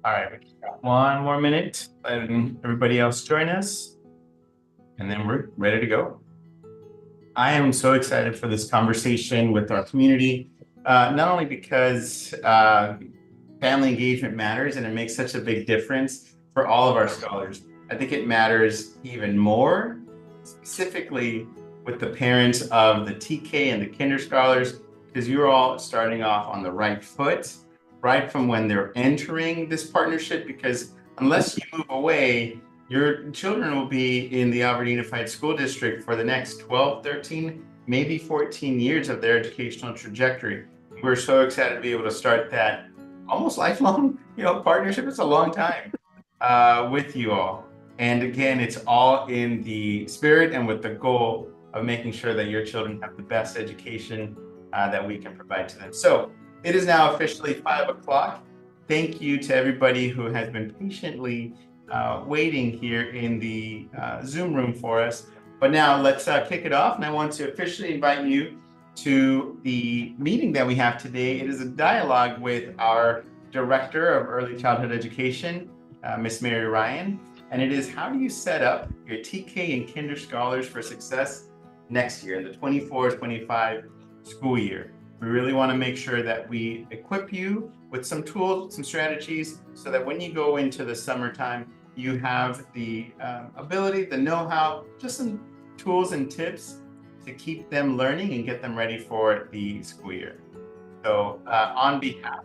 All right, we got one more minute, and everybody else join us, and then we're ready to go. I am so excited for this conversation with our community, not only because family engagement matters and it makes such a big difference for all of our scholars. I think it matters even more specifically with the parents of the TK and the Kinder scholars, because you're all starting off on the right foot, right from when they're entering this partnership, because unless you move away, your children will be in the Auburn Unified School District for the next 12, 13, maybe 14 years of their educational trajectory. We're so excited to be able to start that almost lifelong, partnership. It's a long time with you all. And again, it's all in the spirit and with the goal of making sure that your children have the best education that we can provide to them. So it is now officially 5 o'clock. Thank you to everybody who has been patiently waiting here in the Zoom room for us. But now let's kick it off. And I want to officially invite you to the meeting that we have today. It is a dialogue with our Director of Early Childhood Education, Miss Mary Ryan. And it is, how do you set up your TK and Kinder scholars for success next year, the 24-25 school year? We really want to make sure that we equip you with some tools, some strategies, so that when you go into the summertime, you have the ability, the know-how, just some tools and tips to keep them learning and get them ready for the school year. So on behalf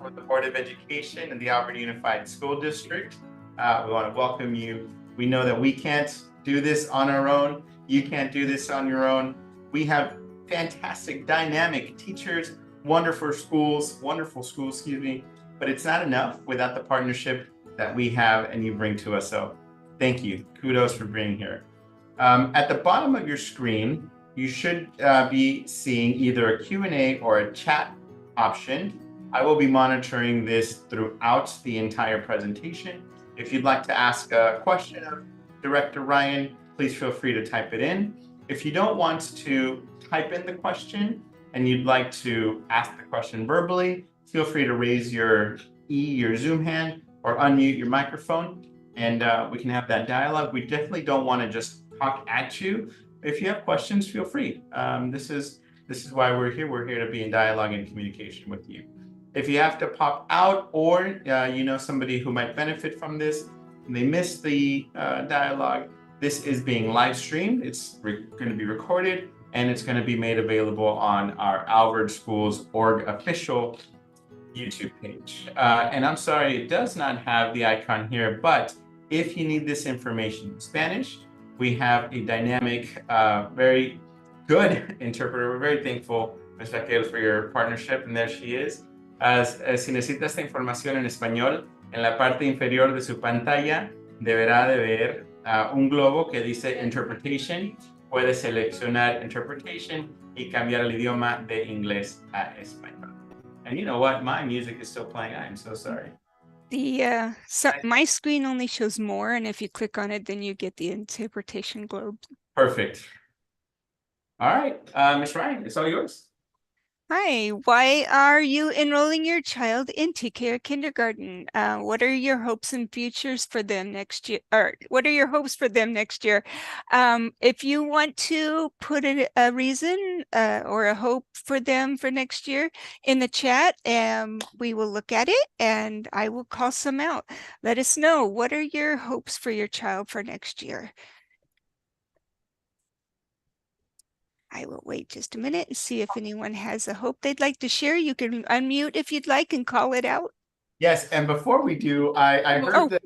of the Board of Education and the Auburn Unified School District, we want to welcome you. We know that we can't do this on our own. You can't do this on your own. We have fantastic, dynamic teachers, wonderful schools, but it's not enough without the partnership that we have and you bring to us. So thank you. Kudos for being here. At the bottom of your screen, you should be seeing either a Q&A or a chat option. I will be monitoring this throughout the entire presentation. If you'd like to ask a question of Director Ryan, please feel free to type it in. If you don't want to type in the question and you'd like to ask the question verbally, feel free to raise your Zoom hand or unmute your microphone, and we can have that dialogue. We definitely don't want to just talk at you. If you have questions, feel free. This is why we're here. We're here to be in dialogue and communication with you. If you have to pop out, or somebody who might benefit from this and they missed the dialogue, this is being live streamed. It's going to be recorded and it's going to be made available on our Alvord Schools org official YouTube page. And I'm sorry, it does not have the icon here, but if you need this information in Spanish, we have a dynamic, very good interpreter. We're very thankful, Ms. Raquel, for your partnership, and there she is. Si necesita esta información en español, en la parte inferior de su pantalla deberá de ver un globo que dice Interpretation. Puede seleccionar Interpretation y cambiar el idioma de inglés a español. And you know what? My music is still playing. I am so sorry. My screen only shows more, and if you click on it, then you get the interpretation globe. Perfect. All right, Ms. Ryan, it's all yours. Hi, why are you enrolling your child in TK or kindergarten? What are your hopes and futures for them next year? Or what are your hopes for them next year? If you want to put a reason or a hope for them for next year in the chat, we will look at it and I will call some out. Let us know, what are your hopes for your child for next year? I will wait just a minute and see if anyone has a hope they'd like to share. You can unmute if you'd like and call it out. Yes, and before we do, I heard that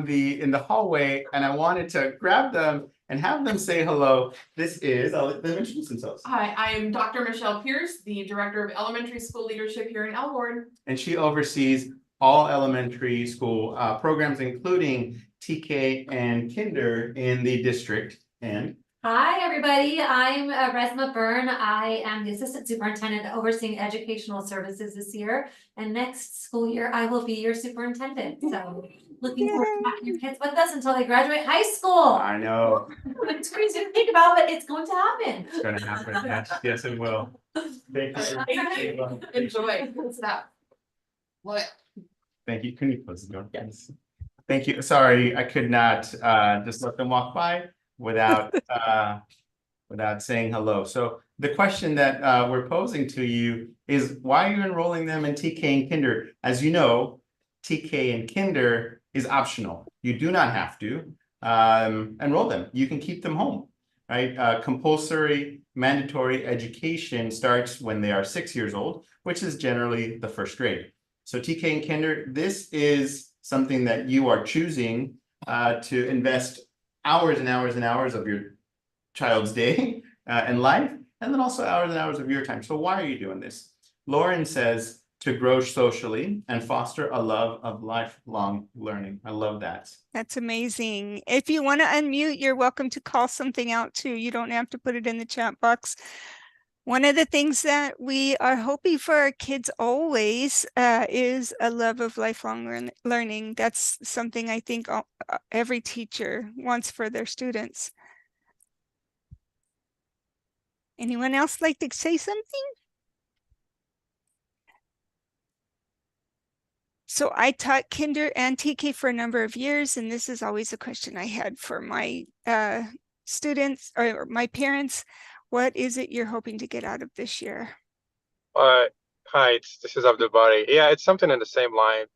in the hallway, and I wanted to grab them and have them say hello. This is, I'll let them introduce themselves. Hi, I am Dr. Michelle Pierce, the Director of Elementary School Leadership here in Alvord. And she oversees all elementary school programs, including TK and Kinder in the district. And hi, everybody. I'm Resma Byrne. I am the Assistant Superintendent overseeing educational services this year. And next school year, I will be your superintendent. So looking forward to having your kids with us until they graduate high school. I know. It's crazy to think about, but it's going to happen. It's going to happen. Yes, yes, it will. Thank you. Enjoy. Good stuff. What? Thank you. Can you close the door? Yes. Thank you. Sorry, I could not just let them walk by without without saying hello. So the question that we're posing to you is, why are you enrolling them in TK and Kinder? As you know, TK and Kinder is optional. You do not have to enroll them. You can keep them home, right? Compulsory mandatory education starts when they are 6 years old, which is generally the first grade. So TK and Kinder, this is something that you are choosing to invest hours and hours and hours of your child's day and life, and then also hours and hours of your time. So why are you doing this? Lauren says to grow socially and foster a love of lifelong learning. I love that. That's amazing. If you want to unmute, you're welcome to call something out too. You don't have to put it in the chat box. One of the things that we are hoping for our kids always is a love of lifelong learning. That's something I think every teacher wants for their students. Anyone else like to say something? So I taught Kinder and TK for a number of years, and this is always a question I had for my students or my parents. What is it you're hoping to get out of this year? Hi, this is Abdul Bari. Yeah, it's something in the same line.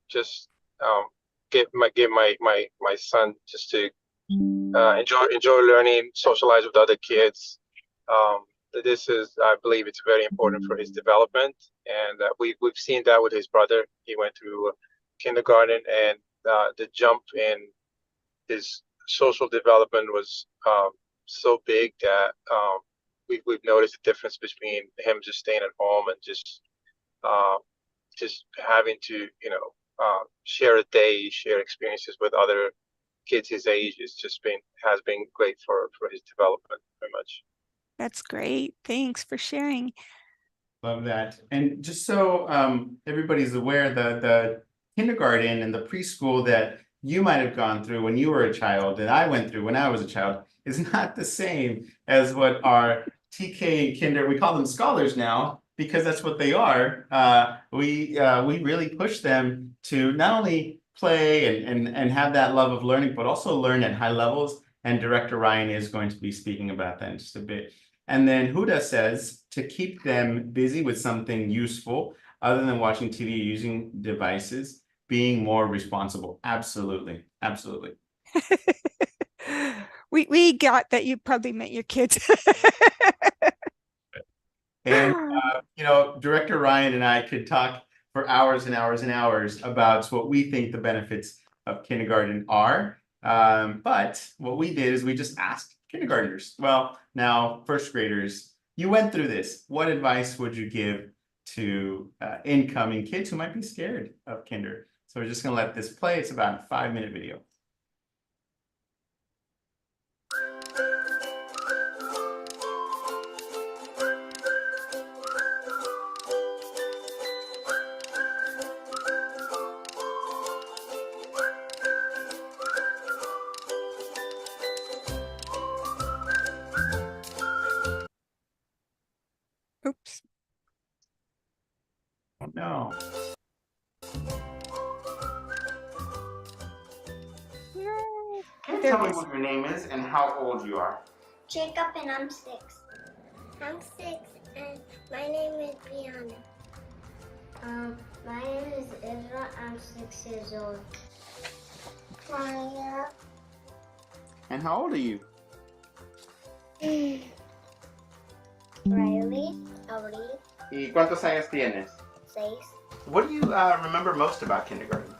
Just give my son just to enjoy learning, socialize with other kids. This is, I believe, it's very important for his development, and we've seen that with his brother. He went through kindergarten, and the jump in his social development was so big that we've noticed the difference between him just staying at home and just having to share a day, share experiences with other kids his age. Has been great for his development very much. That's great. Thanks for sharing. Love that. And just so everybody's aware, the kindergarten and the preschool that you might have gone through when you were a child and I went through when I was a child is not the same as what our TK and Kinder, we call them scholars now because that's what they are. We really push them to not only play and have that love of learning, but also learn at high levels. And Director Ryan is going to be speaking about that in just a bit. And then Huda says to keep them busy with something useful other than watching TV, using devices, being more responsible. Absolutely. Absolutely. We got that you probably meant your kids. And, Director Ryan and I could talk for hours and hours and hours about what we think the benefits of kindergarten are. But what we did is we just asked kindergartners, well, now first graders, you went through this. What advice would you give to incoming kids who might be scared of kinder? So we're just going to let this play. It's about a 5-minute video. Oops. Oh, no. No. Can you There tell it me is. what your name is and how old you are? Jacob, and I'm 6. I'm 6 and my name is Brianna. My name is Isra. I'm 6 years old. Maya. And how old are you? Riley. Abril. ¿Y cuántos años tienes? 6. What do you remember most about kindergarten?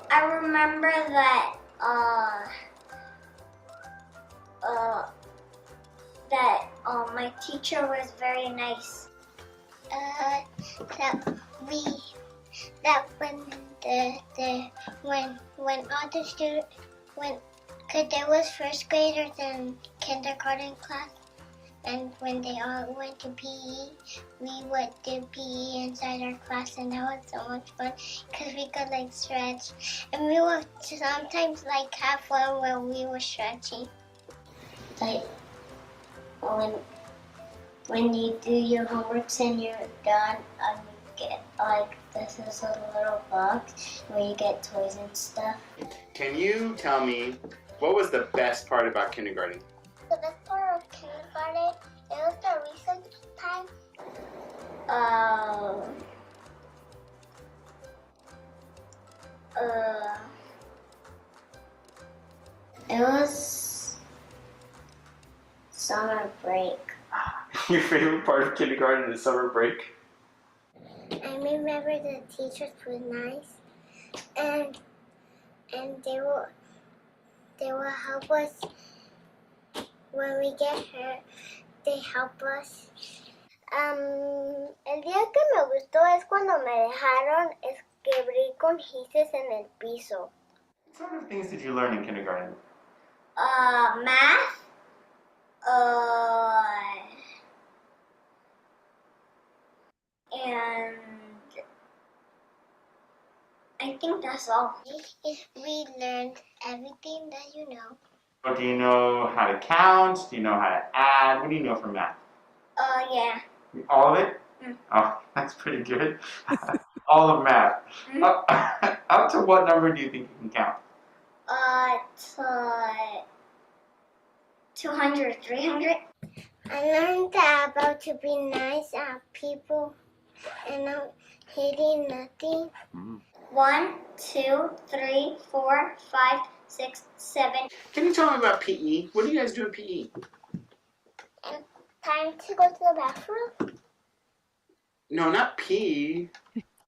I remember that my teacher was very nice. Cause there was first graders in kindergarten class, and when they all went to PE, we would do PE inside our class, and that was so much fun because we could stretch, and we would sometimes have fun when we were stretching. When you do your homeworks and you're done, get this is a little box where you get toys and stuff. Can you tell me what was the best part about kindergarten? The best part of kindergarten, it was the recess time. It was summer break. Your favorite part of kindergarten is summer break? I remember the teachers were nice, and they will help us when we get hurt. They help us. El día que me gustó es cuando me dejaron escribir con gises en el piso. What sort of things did you learn in kindergarten? Math. And I think that's all. We learned everything that you know. Or do you know how to count? Do you know how to add? What do you know from math? Yeah. All of it? Mm. Oh, that's pretty good. All of math. Up to what number do you think you can count? To 200, 300. I learned about to be nice at people and not hitting nothing. 1, 2, 3, 4, 5, 6, 7. Can you tell me about PE? What do you guys do in PE? Time to go to the bathroom? No, not PE.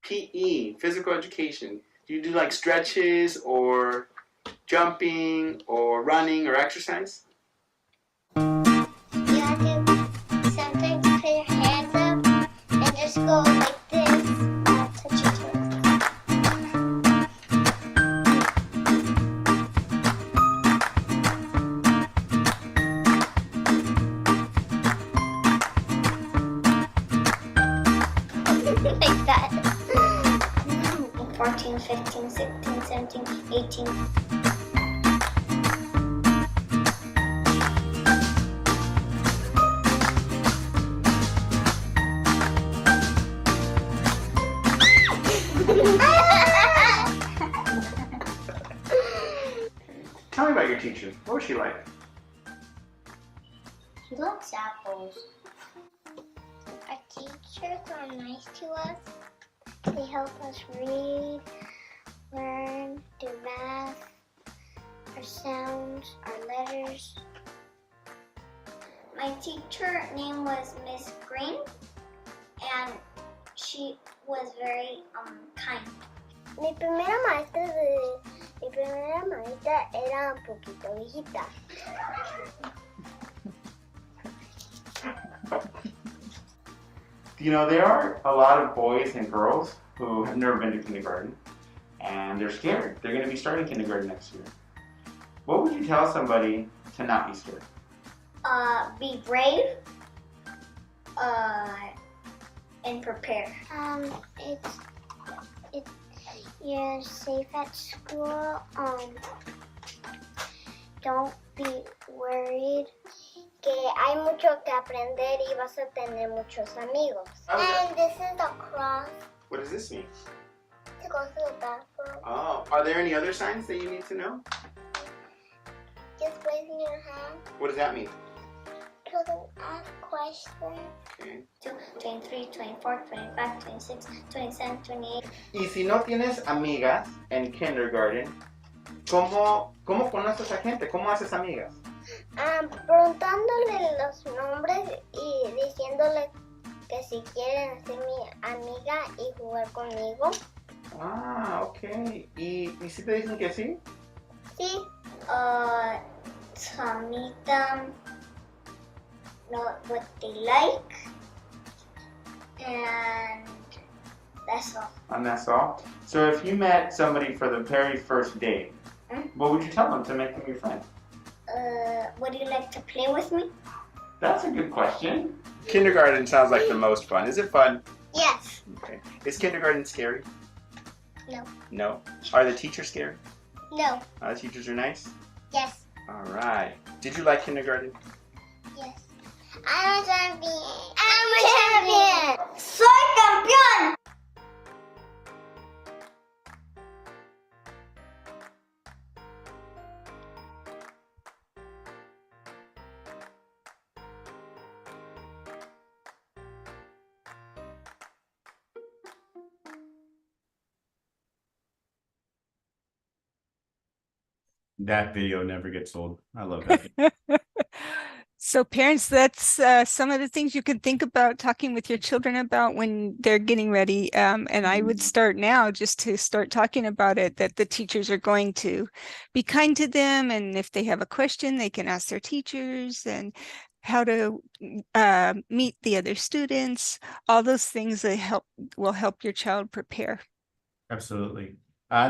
PE, physical education. Do you do like stretches or jumping or running or exercise? You have to sometimes put your hands up and just go like this. Touch your toes. Like that. 14, 15, 16, 17, 18. Tell me about your teacher. What was she like? He likes apples. Our teachers are nice to us. They help us read, learn, do math, our sounds, our letters. My teacher name was Miss Green, and she was very kind. Mi primera maestra era un poquito viejita. You know, there are a lot of boys and girls who have never been to kindergarten, and they're scared. They're going to be starting kindergarten next year. What would you tell somebody to not be scared? Be brave, and prepare. You're safe at school. Don't be worried. Que hay mucho que aprender y vas a tener muchos amigos. And this is the cross What does this mean? to go to the bathroom. Oh, are there any other signs that you need to know? Just raising your hand What does that mean? to ask questions. Okay. 2, 23, 24, 25, 26, 27, 28. Y si no tienes amigas en kindergarten, ¿cómo conoces a gente? ¿Cómo haces amigas? Preguntándole los nombres y diciéndole que si quieren ser mi amiga y jugar conmigo. Ah, ok. ¿Y si te dicen que sí? Sí. Tell them what they like, and that's all. And that's all? So if you met somebody for the very first date, what would you tell them to make them your friend? Would you like to play with me? That's a good question. Kindergarten sounds like the most fun. Is it fun? Yes. Okay. Is kindergarten scary? No. No. Are the teachers scary? No. The teachers are nice? Yes. All right. Did you like kindergarten? Yes. I'm a champion. I'm a champion. Soy campeón. That video never gets old. I love that. So parents, that's some of the things you can think about talking with your children about when they're getting ready. And I would start now just to start talking about it, that the teachers are going to be kind to them. And if they have a question, they can ask their teachers, and how to meet the other students, all those things that will help your child prepare. Absolutely.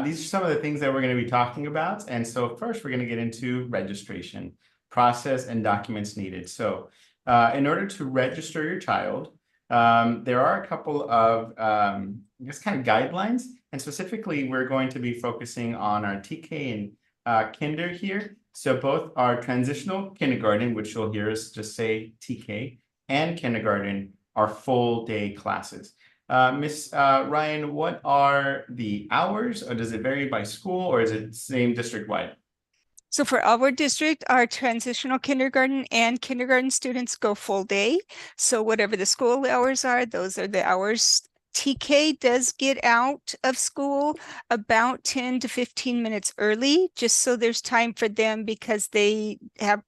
These are some of the things that we're going to be talking about. And so first, we're going to get into registration process and documents needed. So in order to register your child, there are a couple of, I guess, kind of guidelines. And specifically, we're going to be focusing on our TK and kinder here. So both our transitional kindergarten, which you'll hear us just say TK, and kindergarten are full day classes. Miss Ryan, what are the hours, or does it vary by school, or is it same district-wide? So for our district, our transitional kindergarten and kindergarten students go full day. So whatever the school hours are, those are the hours. TK does get out of school about 10 to 15 minutes early, just so there's time for them, because they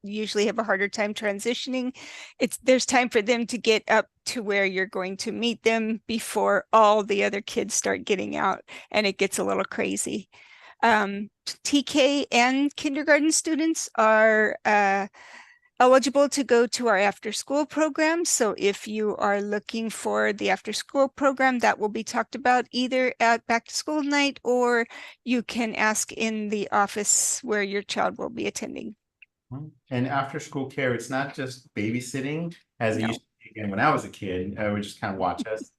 usually have a harder time transitioning. There's time for them to get up to where you're going to meet them before all the other kids start getting out, and it gets a little crazy. TK and kindergarten students are eligible to go to our after school program. So if you are looking for the after school program, that will be talked about either at back to school night, or you can ask in the office where your child will be attending. And after school care, it's not just babysitting as it No. used to be again when I was a kid. I would just kind of watch us.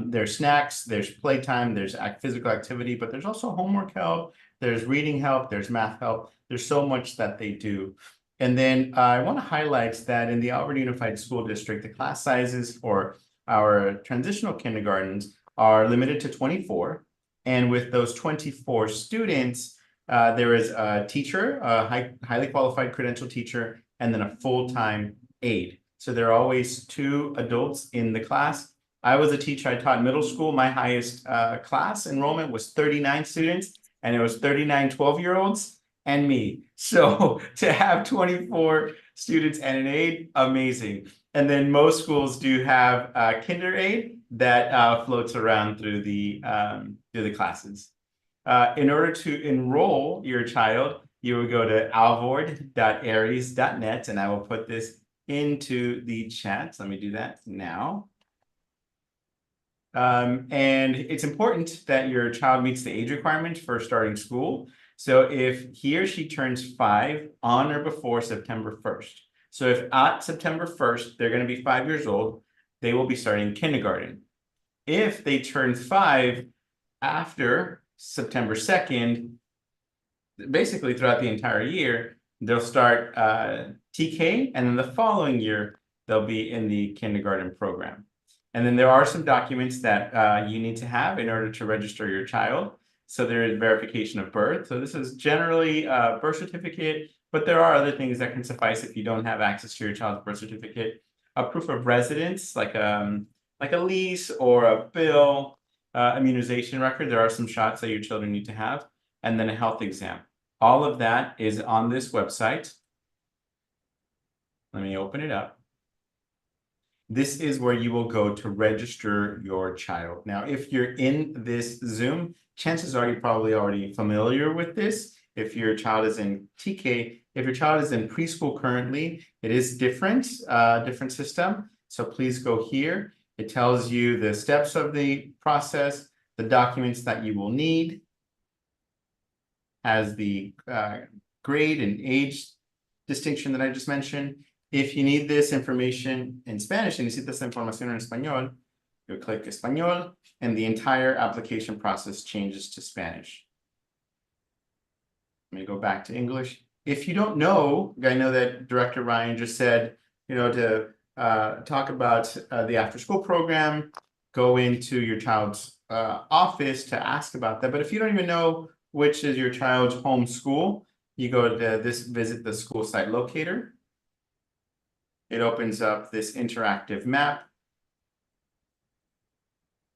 There's snacks, there's playtime, there's physical activity, but there's also homework help, there's reading help, there's math help. There's so much that they do. And then I want to highlight that in the Auburn Unified School District, the class sizes for our transitional kindergartens are limited to 24. And with those 24 students, there is a teacher, a highly qualified credentialed teacher, and then a full-time aide. So there are always 2 adults in the class. I was a teacher, I taught middle school. My highest class enrollment was 39 students, and it was 39 12-year-olds and me. So to have 24 students and an aide, amazing. And then most schools do have a kinder aide that floats around through the classes. In order to enroll your child, you will go to alvord.aries.net, and I will put this into the chat. Let me do that now. And it's important that your child meets the age requirement for starting school. So if he or she turns 5 on or before September 1st. So if at September 1st, they're going to be 5 years old, they will be starting kindergarten. If they turn 5 after September 2nd, basically throughout the entire year, they'll start TK, and then the following year, they'll be in the kindergarten program. And then there are some documents that you need to have in order to register your child. So there is verification of birth. So this is generally a birth certificate, but there are other things that can suffice if you don't have access to your child's birth certificate. A proof of residence, like a lease or a bill, immunization record. There are some shots that your children need to have, and then a health exam. All of that is on this website. Let me open it up. This is where you will go to register your child. Now, if you're in this Zoom, chances are you're probably already familiar with this. If your child is in TK, if your child is in preschool currently, it is different system. So please go here. It tells you the steps of the process, the documents that you will need, has the grade and age distinction that I just mentioned. If you need this information in Spanish, y necesitas información en español, you click Español, and the entire application process changes to Spanish. Let me go back to English. If you don't know, I know that Director Ryan just said, to talk about the after-school program, go into your child's office to ask about that. But if you don't even know which is your child's home school, you go to visit the school site locator. It opens up this interactive map.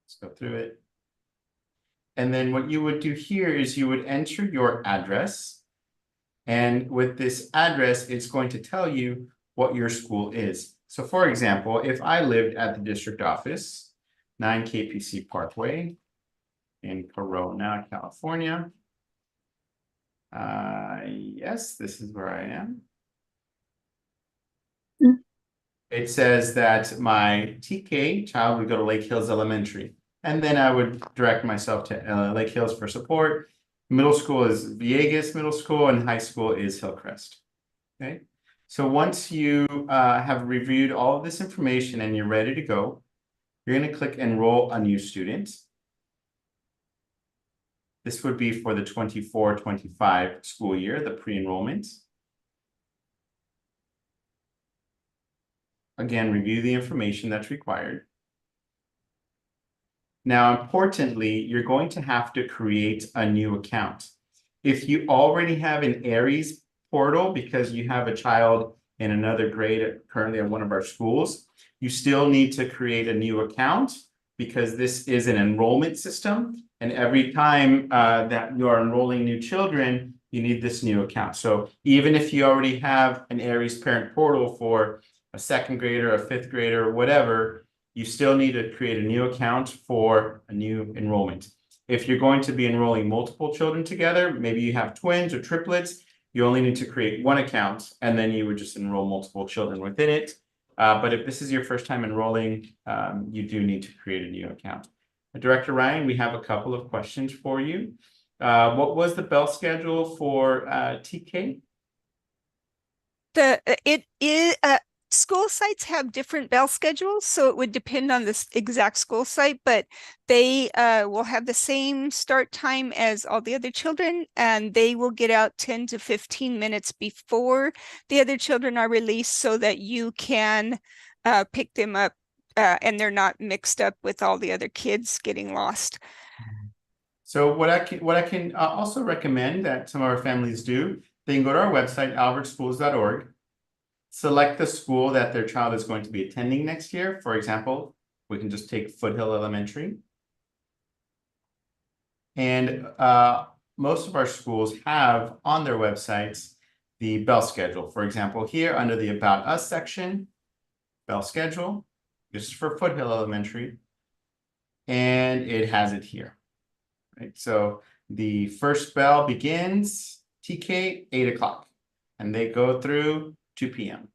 Let's go through it. And then what you would do here is you would enter your address. And with this address, it's going to tell you what your school is. So for example, if I lived at the district office, 9 KPC Parkway in Corona, California. Yes, this is where I am. It says that my TK child would go to Lake Hills Elementary, and then I would direct myself to Lake Hills for support. Middle school is Villegas Middle School, and high school is Hillcrest. Okay, so once you have reviewed all of this information and you're ready to go, you're going to click Enroll a New Student. This would be for the 24-25 school year, the pre-enrollment. Again, review the information that's required. Now, importantly, you're going to have to create a new account. If you already have an Aries portal because you have a child in another grade currently at one of our schools, you still need to create a new account because this is an enrollment system. And every time that you are enrolling new children, you need this new account. So even if you already have an Aries parent portal for a second grader, a fifth grader, whatever, you still need to create a new account for a new enrollment. If you're going to be enrolling multiple children together, maybe you have twins or triplets, you only need to create one account and then you would just enroll multiple children within it. But if this is your first time enrolling, you do need to create a new account. Director Ryan, we have a couple of questions for you. What was the bell schedule for TK? School sites have different bell schedules, so it would depend on the exact school site, but they will have the same start time as all the other children, and they will get out 10 to 15 minutes before the other children are released so that you can pick them up and they're not mixed up with all the other kids getting lost. So what I can also recommend that some of our families do, they can go to our website, albertschools.org. Select the school that their child is going to be attending next year. For example, we can just take Foothill Elementary. And most of our schools have on their websites the bell schedule. For example, here under the About Us section, bell schedule. This is for Foothill Elementary. And it has it here. Right? So the first bell begins TK 8 o'clock. And they go through 2 p.m.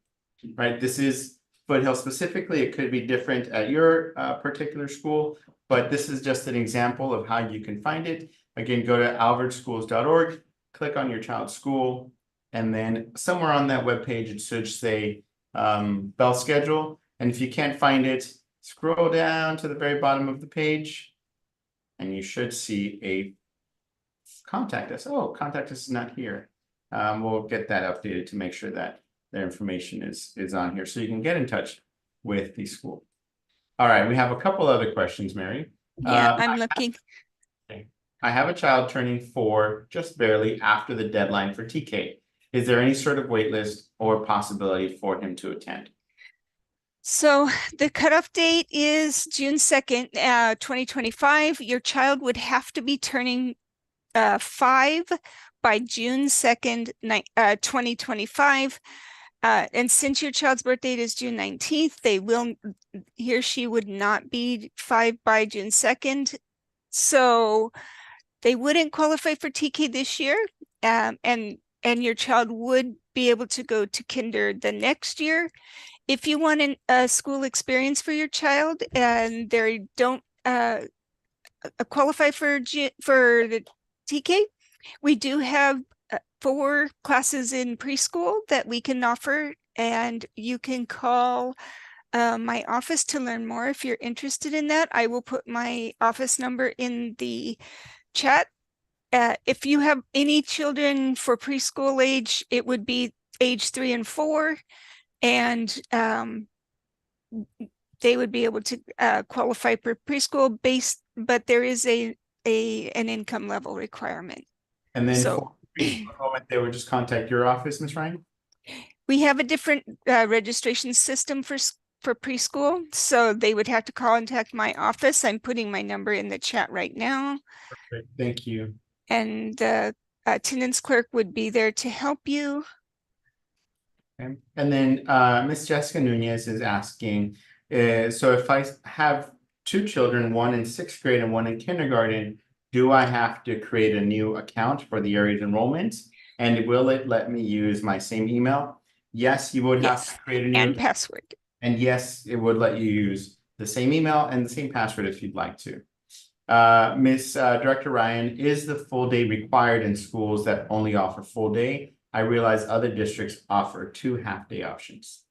Right? This is Foothill specifically. It could be different at your particular school, but this is just an example of how you can find it. Again, go to albertschools.org, click on your child's school, and then somewhere on that webpage, it should say bell schedule. And if you can't find it, scroll down to the very bottom of the page, and you should see a contact us. Oh, contact us is not here. We'll get that updated to make sure that their information is on here so you can get in touch with the school. All right, we have a couple other questions, Mary. Yeah, I'm looking. I have a child turning 4 just barely after the deadline for TK. Is there any sort of wait list or possibility for him to attend? So the cutoff date is June 2nd, 2025. Your child would have to be turning 5 by June 2nd, 2025. And since your child's birth date is June 19th, he or she would not be 5 by June 2nd. So they wouldn't qualify for TK this year. And your child would be able to go to kinder the next year. If you want a school experience for your child and they don't qualify for the TK, we do have 4 classes in preschool that we can offer, and you can call my office to learn more if you're interested in that. I will put my office number in the chat. If you have any children for preschool age, it would be age 3 and 4, and they would be able to qualify for preschool based, but there is an income level requirement. And then So for enrollment, they would just contact your office, Ms. Ryan? we have a different registration system for preschool, so they would have to contact my office. I'm putting my number in the chat right now. Perfect. Thank you. And attendance clerk would be there to help you. Okay. And then Miss Jessica Nunez is asking, so if I have two children, one in sixth grade and one in kindergarten, do I have to create a new account for the area's enrollment? And will it let me use my same email? Yes, you would have Yes, to create a new and account. password. And yes, it would let you use the same email and the same password if you'd like to. Miss Director Ryan, is the full day required in schools that only offer full day? I realize other districts offer 2 half-day options.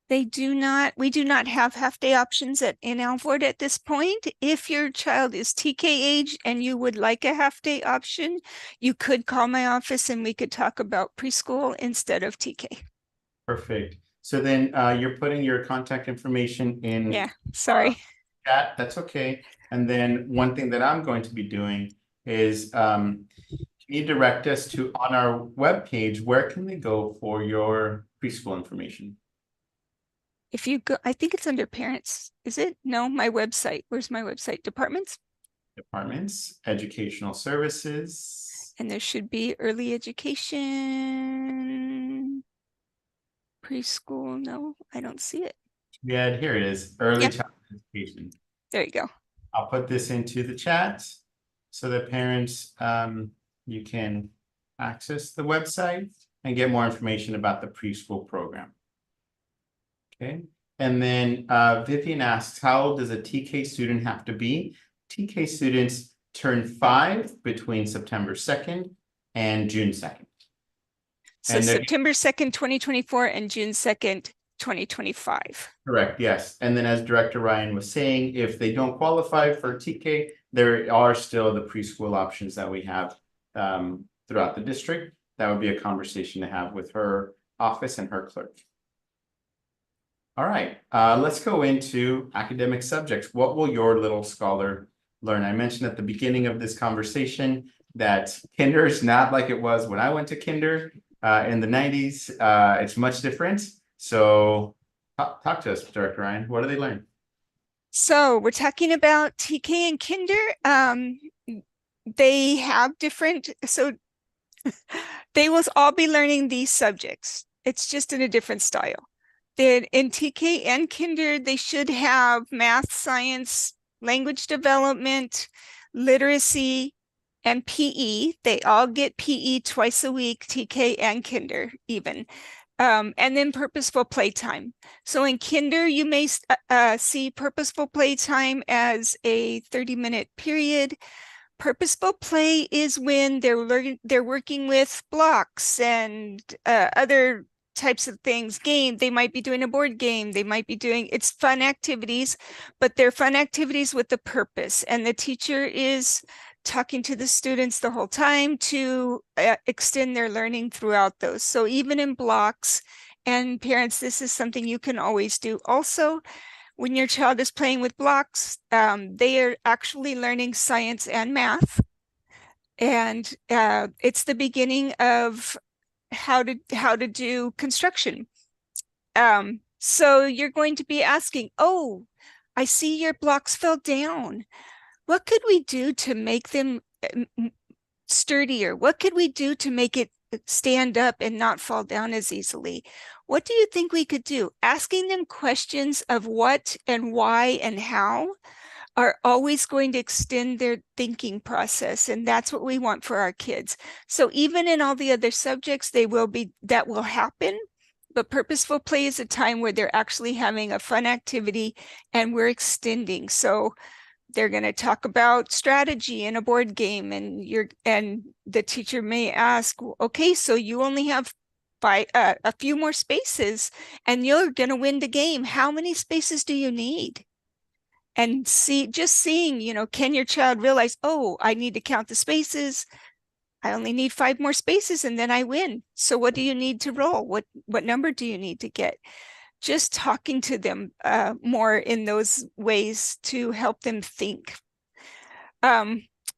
We do not have half-day options in Alvord at this point. If your child is TK age and you would like a half-day option, you could call my office and we could talk about preschool instead of TK. Perfect. So then you're putting your contact information in Yeah, sorry. chat. That's okay. And then one thing that I'm going to be doing is can you direct us to on our webpage, where can they go for your preschool information? If you go, I think it's under parents. Is it? No, my website. Where's my website? Departments. Departments, educational services. And there should be early education, preschool. No, I don't see it. Yeah, here it is. Early Yeah. childhood education. There you go. I'll put this into the chat so that parents, you can access the website and get more information about the preschool program. Okay, and then Vivian asks, how old does a TK student have to be? TK students turn 5 between September 2nd and June 2nd. So And September 2nd, 2024 and June 2nd, 2025. Correct, yes. And then as Director Ryan was saying, if they don't qualify for TK, there are still the preschool options that we have throughout the district. That would be a conversation to have with her office and her clerk. All right, let's go into academic subjects. What will your little scholar learn? I mentioned at the beginning of this conversation that kinder is not like it was when I went to kinder in the 90s. It's much different. So talk to us, Director Ryan. What do they learn? So we're talking about TK and kinder. They have different, so they will all be learning these subjects. It's just in a different style. Then in TK and kinder, they should have math, science, language development, literacy, and PE. They all get PE twice a week, TK and kinder even. And then purposeful playtime. So in kinder, you may see purposeful playtime as a 30-minute period. Purposeful play is when they're working with blocks and other types of things. They might be doing a board game. They might be doing, it's fun activities, but they're fun activities with a purpose. And the teacher is talking to the students the whole time to extend their learning throughout those. So even in blocks, and parents, this is something you can always do. Also, when your child is playing with blocks, they are actually learning science and math. And it's the beginning of how to do construction. So you're going to be asking, oh, I see your blocks fell down. What could we do to make them sturdier? What could we do to make it stand up and not fall down as easily? What do you think we could do? Asking them questions of what and why and how are always going to extend their thinking process. And that's what we want for our kids. So even in all the other subjects, that will happen. But purposeful play is a time where they're actually having a fun activity and we're extending. So they're going to talk about strategy in a board game, and the teacher may ask, okay, so you only have a few more spaces and you're going to win the game. How many spaces do you need? And seeing, can your child realize, oh, I need to count the spaces. I only need 5 more spaces and then I win. So what do you need to roll? What number do you need to get? Just talking to them more in those ways to help them think.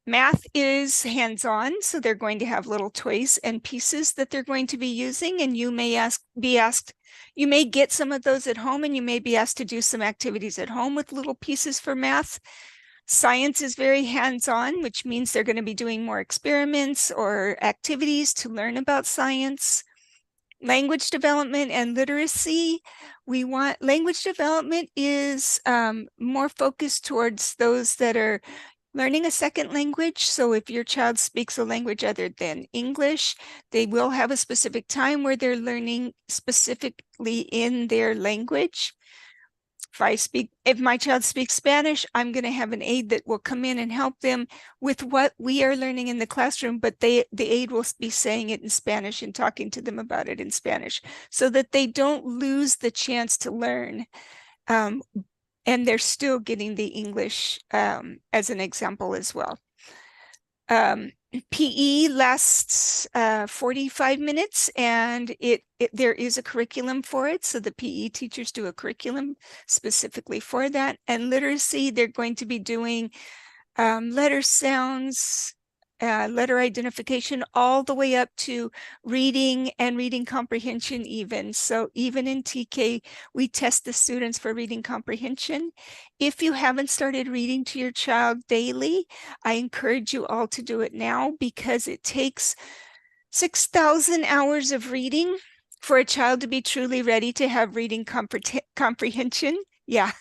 Math is hands-on, so they're going to have little toys and pieces that they're going to be using, and you may be asked, you may get some of those at home, and you may be asked to do some activities at home with little pieces for math. Science is very hands-on, which means they're going to be doing more experiments or activities to learn about science. Language development and literacy. Language development is more focused towards those that are learning a second language. So if your child speaks a language other than English, they will have a specific time where they're learning specifically in their language. If my child speaks Spanish, I'm going to have an aide that will come in and help them with what we are learning in the classroom, but the aide will be saying it in Spanish and talking to them about it in Spanish so that they don't lose the chance to learn. And they're still getting the English as an example as well. PE lasts 45 minutes and there is a curriculum for it. So the PE teachers do a curriculum specifically for that. And literacy, they're going to be doing letter sounds, letter identification, all the way up to reading and reading comprehension even. So even in TK, we test the students for reading comprehension. If you haven't started reading to your child daily, I encourage you all to do it now because it takes 6,000 hours of reading for a child to be truly ready to have reading comprehension. Yeah.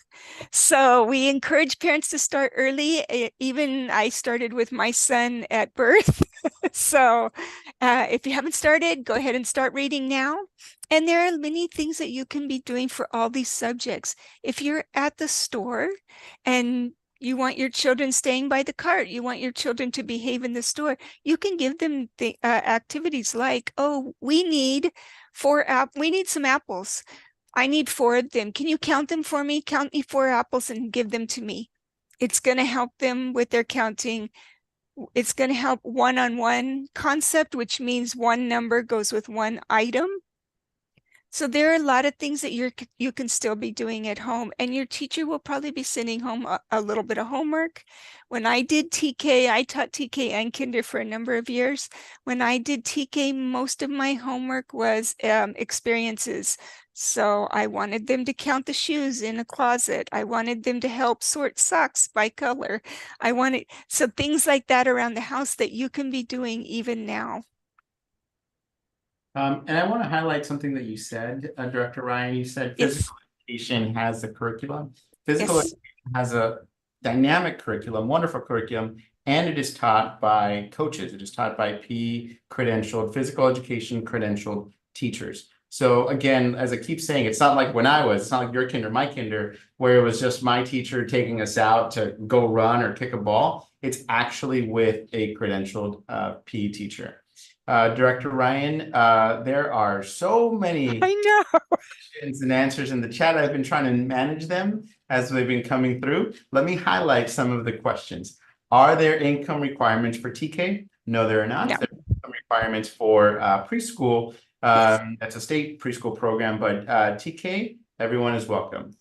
So we encourage parents to start early. Even I started with my son at birth. So if you haven't started, go ahead and start reading now. And there are many things that you can be doing for all these subjects. If you're at the store and you want your children staying by the cart, you want your children to behave in the store, you can give them the activities like, oh, we need some apples. I need 4 of them. Can you count them for me? Count me 4 apples and give them to me. It's going to help them with their counting. It's going to help one-on-one concept, which means one number goes with one item. So there are a lot of things that you can still be doing at home, and your teacher will probably be sending home a little bit of homework. When I did TK, I taught TK and Kinder for a number of years. When I did TK, most of my homework was experiences. So I wanted them to count the shoes in a closet. I wanted them to help sort socks by color. So things like that around the house that you can be doing even now. And I want to highlight something that you said, Director Ryan. You said physical education has a curriculum. Physical education has a dynamic curriculum, wonderful curriculum, and it is taught by coaches. It is taught by PE credentialed, physical education credentialed teachers. So again, as I keep saying, it's not like it's not like your kinder, my kinder, where it was just my teacher taking us out to go run or kick a ball. It's actually with a credentialed PE teacher. Director Ryan, there are so many questions and answers in the chat. I've been trying to manage them as they've been coming through. Let me highlight some of the questions. Are there income requirements for TK? No, there are not. No. There are income requirements for preschool. That's a state preschool program, but TK, everyone is welcome.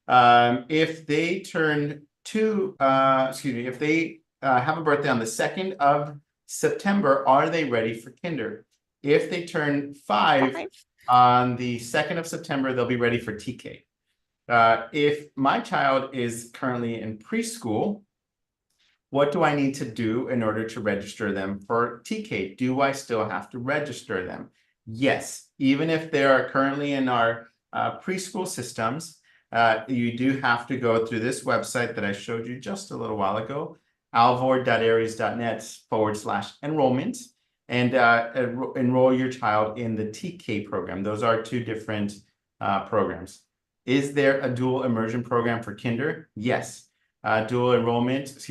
If they turn if they have a birthday on the 2nd of September, are they ready for kinder? If they turn 5 on the 2nd of September, they'll be ready for TK. If my child is currently in preschool, what do I need to do in order to register them for TK? Do I still have to register them? Yes, even if they are currently in our preschool systems, you do have to go through this website that I showed you just a little while ago, alvord.aries.net/enrollment, and enroll your child in the TK program. Those are 2 different programs. Is there a dual immersion program for kinder? Yes. Dual immersion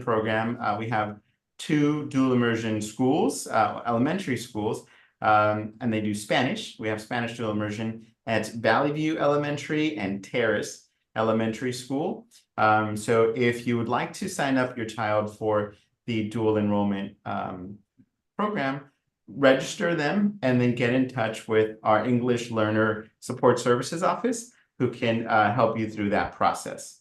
program. We have 2 dual immersion schools, elementary schools, and they do Spanish. We have Spanish dual immersion at Valley View Elementary and Terrace Elementary School. So if you would like to sign up your child for the dual enrollment program, register them and then get in touch with our English Learner Support Services office, who can help you through that process.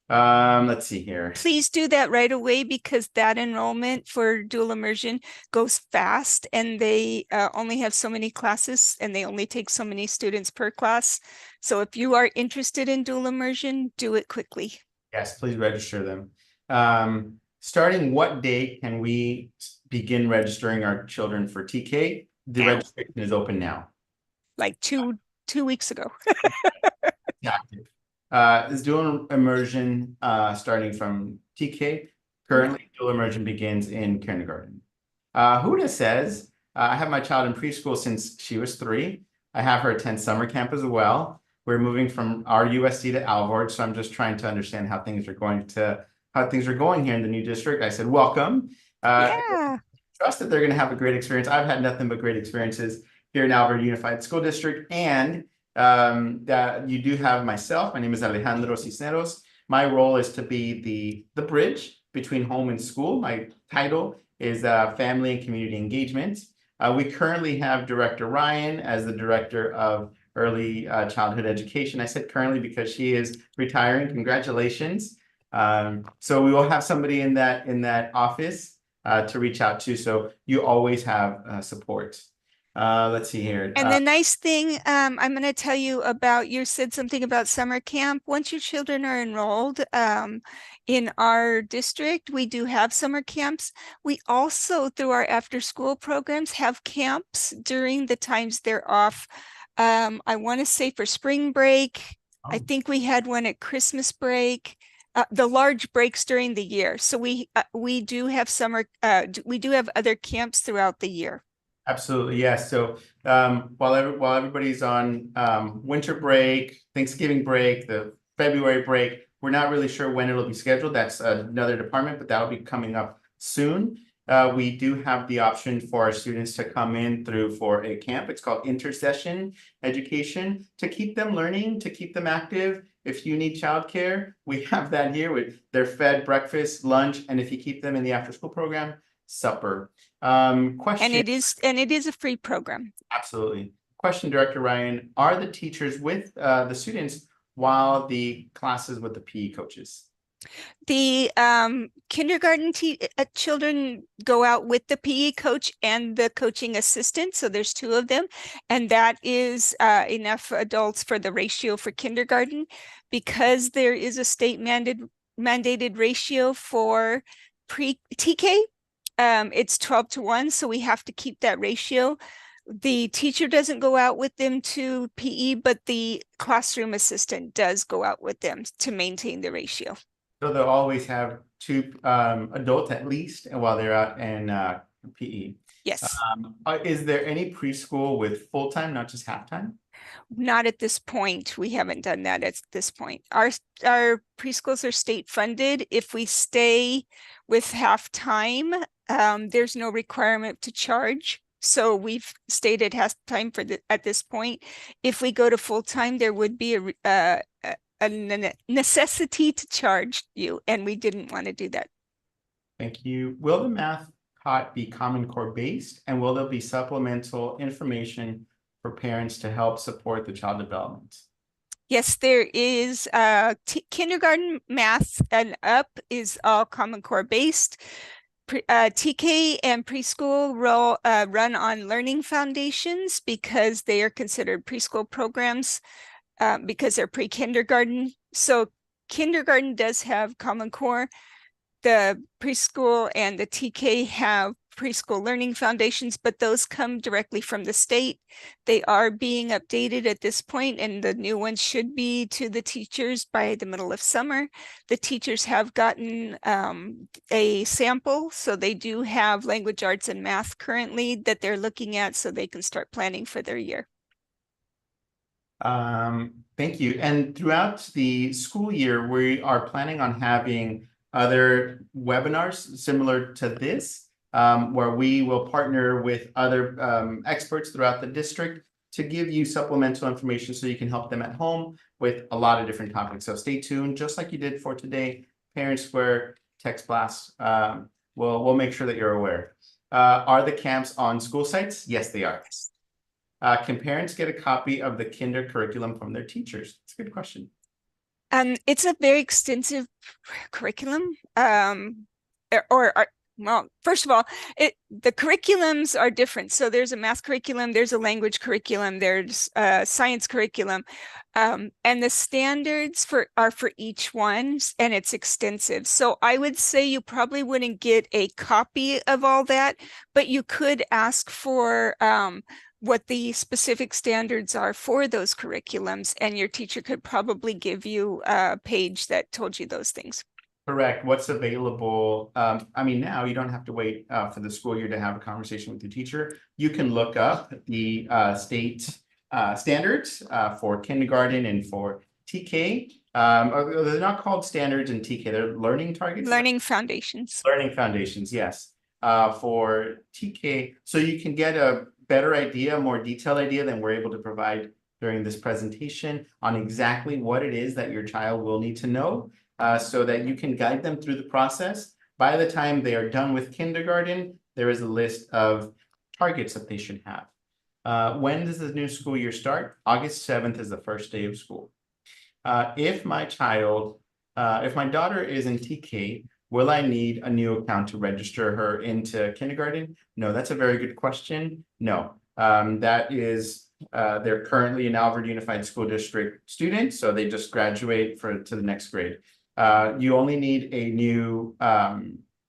Let's see here. Please do that right away, because that enrollment for dual immersion goes fast, and they only have so many classes and they only take so many students per class. So if you are interested in dual immersion, do it quickly. Yes, please register them. Starting what day can we begin registering our children for TK? The Now. registration is open now. Like two weeks ago. Active. Is dual immersion starting from TK. Currently, dual immersion begins in kindergarten. Huda says, I have my child in preschool since she was 3. I have her attend summer camp as well. We're moving from RUSD to Alvord, so I'm just trying to understand how things are going here in the new district. I said, welcome. Yeah. Trust that they're going to have a great experience. I've had nothing but great experiences here in Alvord Unified School District, and that you do have myself. My name is Alejandro Cisneros. My role is to be the bridge between home and school. My title is Family and Community Engagement. We currently have Director Ryan as the Director of Early Childhood Education. I said currently because she is retiring. Congratulations. So we will have somebody in that office to reach out to. So you always have support. Let's see here. And the nice thing, I'm going to tell you about, you said something about summer camp. Once your children are enrolled in our district, we do have summer camps. We also, through our after school programs, have camps during the times they're off. I want to say for spring break, I think we had one at Christmas break. The large breaks during the year. So we do have we do have other camps throughout the year. Absolutely, yes. So while everybody's on winter break, Thanksgiving break, the February break, we're not really sure when it'll be scheduled. That's another department, but that'll be coming up soon. We do have the option for our students to come in for a camp. It's called Intersession Education, to keep them learning, to keep them active. If you need childcare, we have that here. They're fed breakfast, lunch, and if you keep them in the after-school program, supper. Question. And it is a free program. Absolutely. Question, Director Ryan, are the teachers with the students while the classes with the PE coaches? The kindergarten children go out with the PE coach and the coaching assistant. So there's 2 of them. And that is enough adults for the ratio for kindergarten. Because there is a state mandated ratio for pre-TK, it's 12:1. So we have to keep that ratio. The teacher doesn't go out with them to PE, but the classroom assistant does go out with them to maintain the ratio. So they'll always have 2 adults at least while they're out in PE. Yes. Is there any preschool with full-time, not just half-time? Not at this point. We haven't done that at this point. Our preschools are state funded. If we stay with half-time, there's no requirement to charge. So we've stayed at half-time at this point. If we go to full-time, there would be a necessity to charge you, and we didn't want to do that. Thank you. Will the math taught be Common Core based, and will there be supplemental information for parents to help support the child development? Yes, there is. Kindergarten math and up is all Common Core based. TK and preschool run on learning foundations because they are considered preschool programs. Because they're pre-kindergarten. So kindergarten does have Common Core. The preschool and the TK have preschool learning foundations, but those come directly from the state. They are being updated at this point, and the new ones should be to the teachers by the middle of summer. The teachers have gotten a sample, so they do have language arts and math currently that they're looking at so they can start planning for their year. Thank you. And throughout the school year, we are planning on having other webinars similar to this, where we will partner with other experts throughout the district to give you supplemental information so you can help them at home with a lot of different topics. So stay tuned, just like you did for today, Parent Square, Text Blast. We'll make sure that you're aware. Are the camps on school sites? Yes, they are. Can parents get a copy of the kinder curriculum from their teachers? It's a good question. It's a very extensive curriculum, Well, first of all, the curriculums are different. So there's a math curriculum, there's a language curriculum, there's a science curriculum, and the standards are for each one, and it's extensive. So I would say you probably wouldn't get a copy of all that, but you could ask for what the specific standards are for those curriculums, and your teacher could probably give you a page that told you those things. Correct. What's available? I mean, now you don't have to wait for the school year to have a conversation with your teacher. You can look up the state standards for kindergarten and for TK. They're not called standards in TK, they're learning targets. Learning foundations. Learning foundations, yes. For TK, so you can get a better idea, more detailed idea than we're able to provide during this presentation on exactly what it is that your child will need to know. So that you can guide them through the process. By the time they are done with kindergarten, there is a list of targets that they should have. When does the new school year start? August 7th is the first day of school. If my daughter is in TK, will I need a new account to register her into kindergarten? No, that's a very good question. No, that is they're currently an Alvord Unified School District student, so they just graduate to the next grade. You only need a new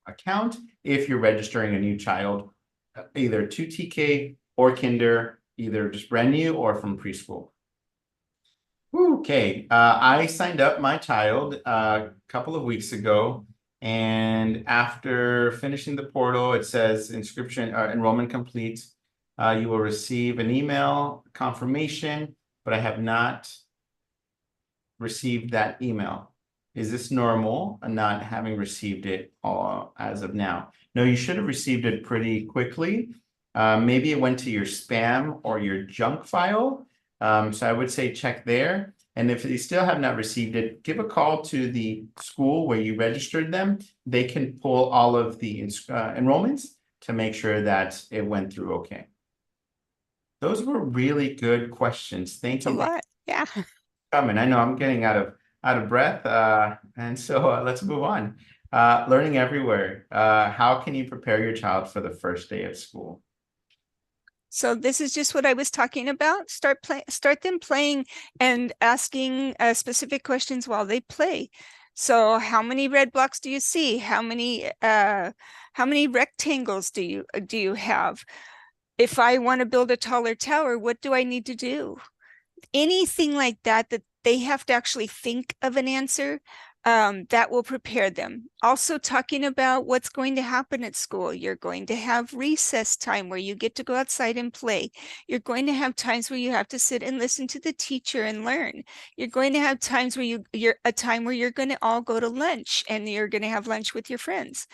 account if you're registering a new child, either to TK or kinder, either just brand new or from preschool. Okay, I signed up my child a couple of weeks ago, and after finishing the portal, it says enrollment complete. You will receive an email confirmation, but I have not received that email. Is this normal, not having received it as of now? No, you should have received it pretty quickly. Maybe it went to your spam or your junk file. So I would say check there. And if you still have not received it, give a call to the school where you registered them. They can pull all of the enrollments to make sure that it went through okay. Those were really good questions. Thank you. A lot, yeah. I know I'm getting out of breath, and so let's move on. Learning everywhere. How can you prepare your child for the first day of school? So this is just what I was talking about. Start them playing and asking specific questions while they play. So how many red blocks do you see? How many rectangles do you have? If I want to build a taller tower, what do I need to do? Anything like that they have to actually think of an answer, that will prepare them. Also talking about what's going to happen at school. You're going to have recess time where you get to go outside and play. You're going to have times where you have to sit and listen to the teacher and learn. You're going to have times where you're going to all go to lunch and you're going to have lunch with your friends.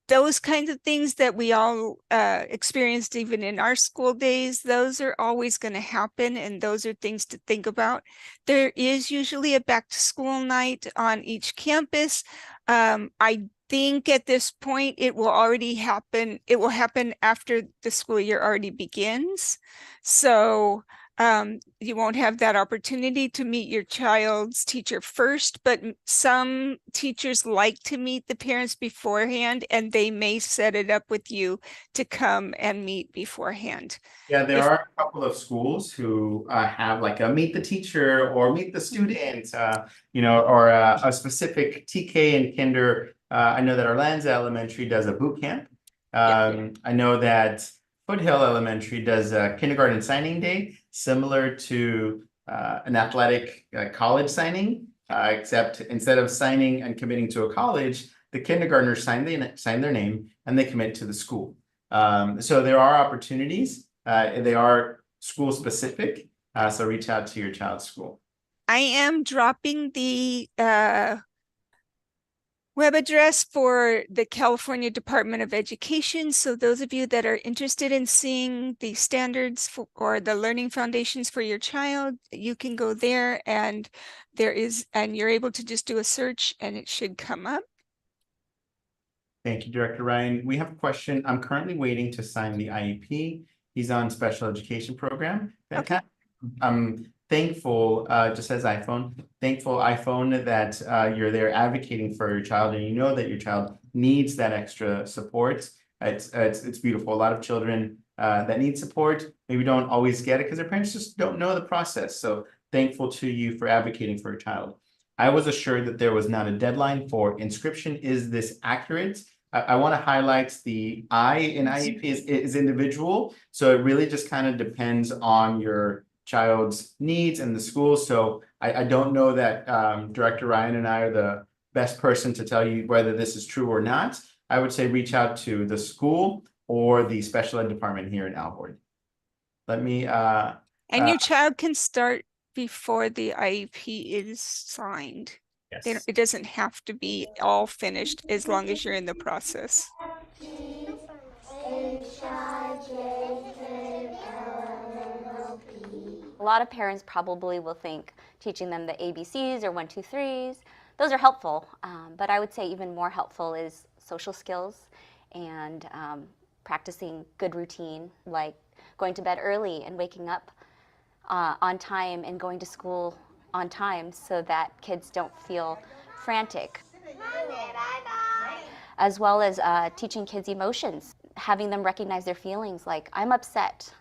Those kinds of things that we all experienced even in our school days, those are always going to happen, and those are things to think about. There is usually a back to school night on each campus. I think at this point it will already happen. It will happen after the school year already begins. So you won't have that opportunity to meet your child's teacher first, but some teachers like to meet the parents beforehand, and they may set it up with you to come and meet beforehand. Yeah, there are a couple of schools who have like a meet the teacher or meet the student, or a specific TK and kinder. I know that Arlanza Elementary does a boot camp. I know that Foothill Elementary does a kindergarten signing day, similar to an athletic college signing, except instead of signing and committing to a college, the kindergartners sign their name and they commit to the school. So there are opportunities. They are school specific, so reach out to your child's school. I am dropping the web address for the California Department of Education. So those of you that are interested in seeing the standards or the learning foundations for your child, you can go there, and you're able to just do a search and it should come up. Thank you, Director Ryan. We have a question. I'm currently waiting to sign the IEP. He's on special education program. Okay. thankful, just as iPhone that you're there advocating for your child, and you know that your child needs that extra support. It's beautiful. A lot of children that need support maybe don't always get it because their parents just don't know the process. So thankful to you for advocating for your child. I was assured that there was not a deadline for inscription. Is this accurate? I want to highlight the I in IEP is individual. So it really just kind of depends on your child's needs and the school. So I don't know that Director Ryan and I are the best person to tell you whether this is true or not. I would say reach out to the school or the special ed department here in Alvord. Let me And your child can start before the IEP is signed. yes. It doesn't have to be all finished as long as you're in the process. A lot of parents probably will think teaching them the ABCs or 1, 2, 3s, those are helpful, but I would say even more helpful is social skills and practicing good routine, like going to bed early and waking up on time and going to school on time so that kids don't feel frantic. As well as teaching kids emotions, having them recognize their feelings like I'm upset,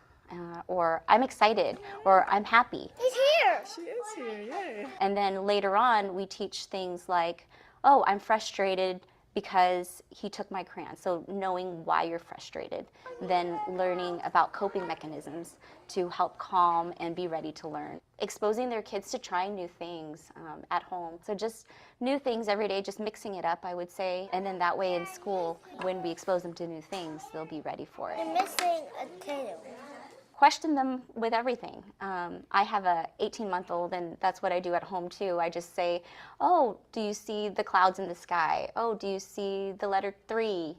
or I'm excited, or I'm happy. He's here. She is here, yay. And then later on, we teach things like, oh, I'm frustrated because he took my crayon. So knowing why you're frustrated, then learning about coping mechanisms to help calm and be ready to learn. Exposing their kids to trying new things at home. So just new things every day, just mixing it up, I would say. And then that way in school, when we expose them to new things, they'll be ready for it. I'm missing a tail. Question them with everything. I have a 18-month-old, and that's what I do at home too. I just say, oh, do you see the clouds in the sky? Oh, do you see the letter 3?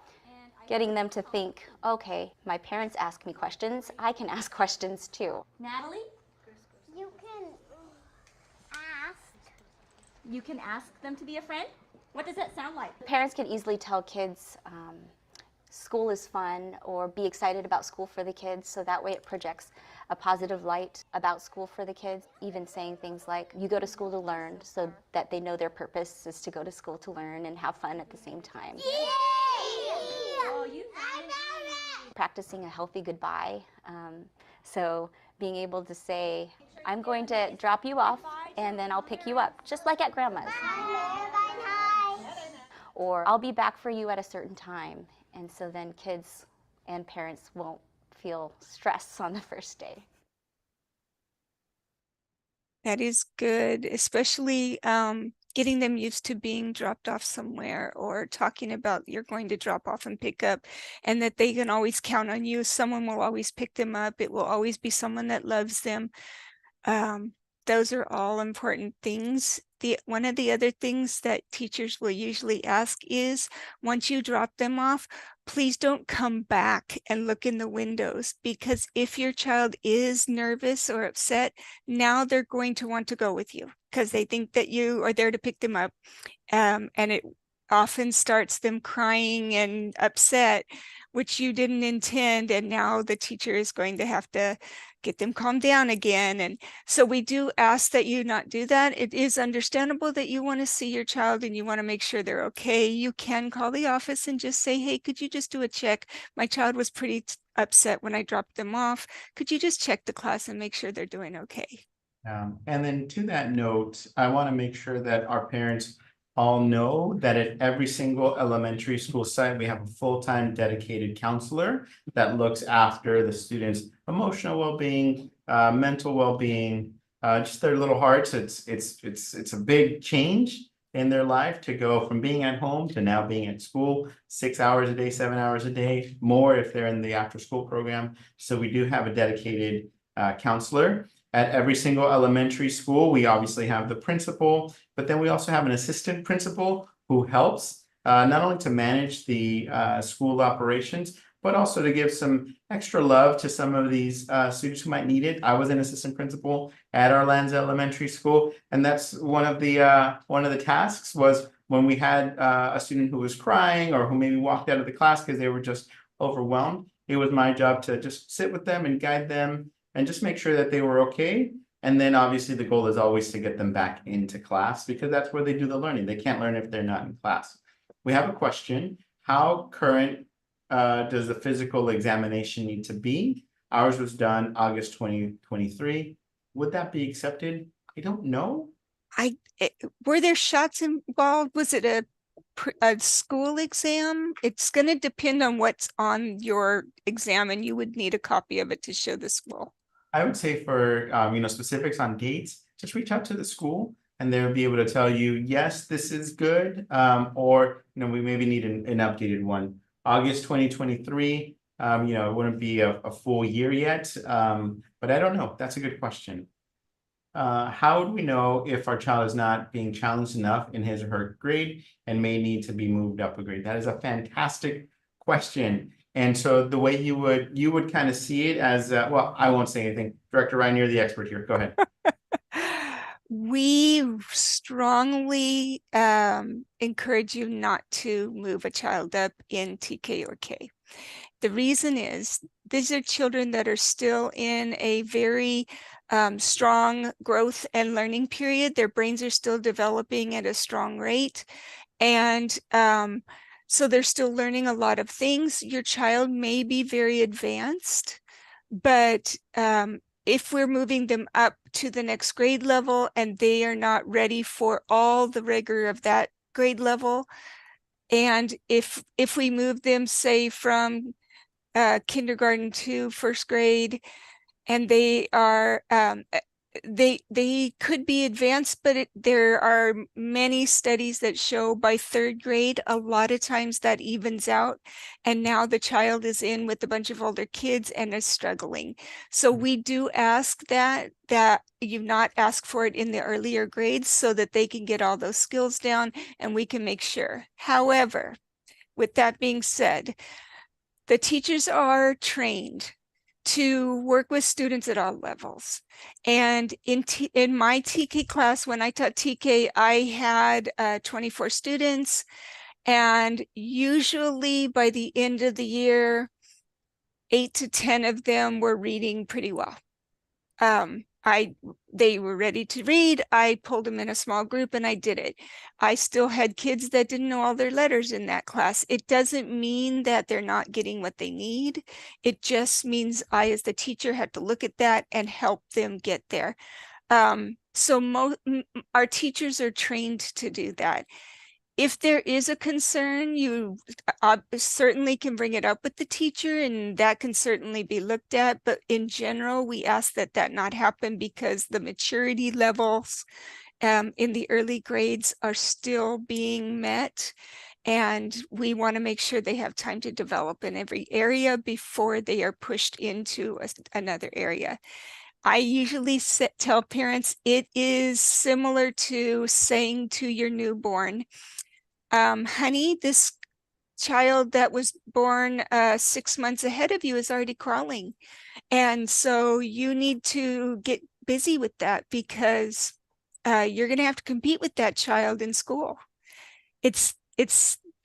Getting them to think, okay, my parents ask me questions, I can ask questions too. Natalie? You can ask. You can ask them to be a friend? What does that sound like? Parents can easily tell kids school is fun or be excited about school for the kids, so that way it projects a positive light about school for the kids. Even saying things like, you go to school to learn, so that they know their purpose is to go to school to learn and have fun at the same time. Practicing a healthy goodbye. So being able to say, I'm going to drop you off and then I'll pick you up, just like at grandma's. Or I'll be back for you at a certain time. And so then kids and parents won't feel stress on the first day. That is good, especially getting them used to being dropped off somewhere or talking about you're going to drop off and pick up, and that they can always count on you. Someone will always pick them up. It will always be someone that loves them. Those are all important things. One of the other things that teachers will usually ask is, once you drop them off, please don't come back and look in the windows, because if your child is nervous or upset, now they're going to want to go with you because they think that you are there to pick them up. And it often starts them crying and upset, which you didn't intend. And now the teacher is going to have to get them calmed down again. And so we do ask that you not do that. It is understandable that you want to see your child and you want to make sure they're okay. You can call the office and just say, hey, could you just do a check? My child was pretty upset when I dropped them off. Could you just check the class and make sure they're doing okay? And then to that note, I want to make sure that our parents all know that at every single elementary school site, we have a full-time dedicated counselor that looks after the students' emotional well-being, mental well-being, just their little hearts. It's a big change in their life to go from being at home to now being at school 6 hours a day, 7 hours a day, more if they're in the after-school program. So we do have a dedicated counselor. At every single elementary school, we obviously have the principal, but then we also have an assistant principal who helps not only to manage the school operations, but also to give some extra love to some of these students who might need it. I was an assistant principal at Arlanza Elementary School, and that's one of the tasks was when we had a student who was crying or who maybe walked out of the class because they were just overwhelmed. It was my job to just sit with them and guide them and just make sure that they were okay. And then obviously the goal is always to get them back into class because that's where they do the learning. They can't learn if they're not in class. We have a question. How current does the physical examination need to be? Ours was done August 2023. Would that be accepted? I don't know. Were there shots involved? Was it a school exam? It's going to depend on what's on your exam, and you would need a copy of it to show the school. I would say for specifics on dates, just reach out to the school and they'll be able to tell you, yes, this is good, or we maybe need an updated one. August 2023, it wouldn't be a full year yet, but I don't know. That's a good question. How would we know if our child is not being challenged enough in his or her grade and may need to be moved up a grade? That is a fantastic question. And so the way you would kind of see it as, well, I won't say anything. Director Ryan, you're the expert here. Go ahead. We strongly encourage you not to move a child up in TK or K. The reason is these are children that are still in a very strong growth and learning period. Their brains are still developing at a strong rate. And so they're still learning a lot of things. Your child may be very advanced, but if we're moving them up to the next grade level and they are not ready for all the rigor of that grade level, and if we move them, say, from kindergarten to first grade, and they are they could be advanced, but there are many studies that show by third grade, a lot of times that evens out. And now the child is in with a bunch of older kids and is struggling. So we do ask that you not ask for it in the earlier grades so that they can get all those skills down and we can make sure. However, with that being said, the teachers are trained to work with students at all levels. And in my TK class, when I taught TK, I had 24 students. And usually by the end of the year, 8 to 10 of them were reading pretty well. They were ready to read. I pulled them in a small group and I did it. I still had kids that didn't know all their letters in that class. It doesn't mean that they're not getting what they need. It just means I, as the teacher, had to look at that and help them get there. So our teachers are trained to do that. If there is a concern, you certainly can bring it up with the teacher and that can certainly be looked at. But in general, we ask that not happen because the maturity levels in the early grades are still being met. And we want to make sure they have time to develop in every area before they are pushed into another area. I usually tell parents it is similar to saying to your newborn, honey, this child that was born 6 months ahead of you is already crawling. And so you need to get busy with that because you're going to have to compete with that child in school. It's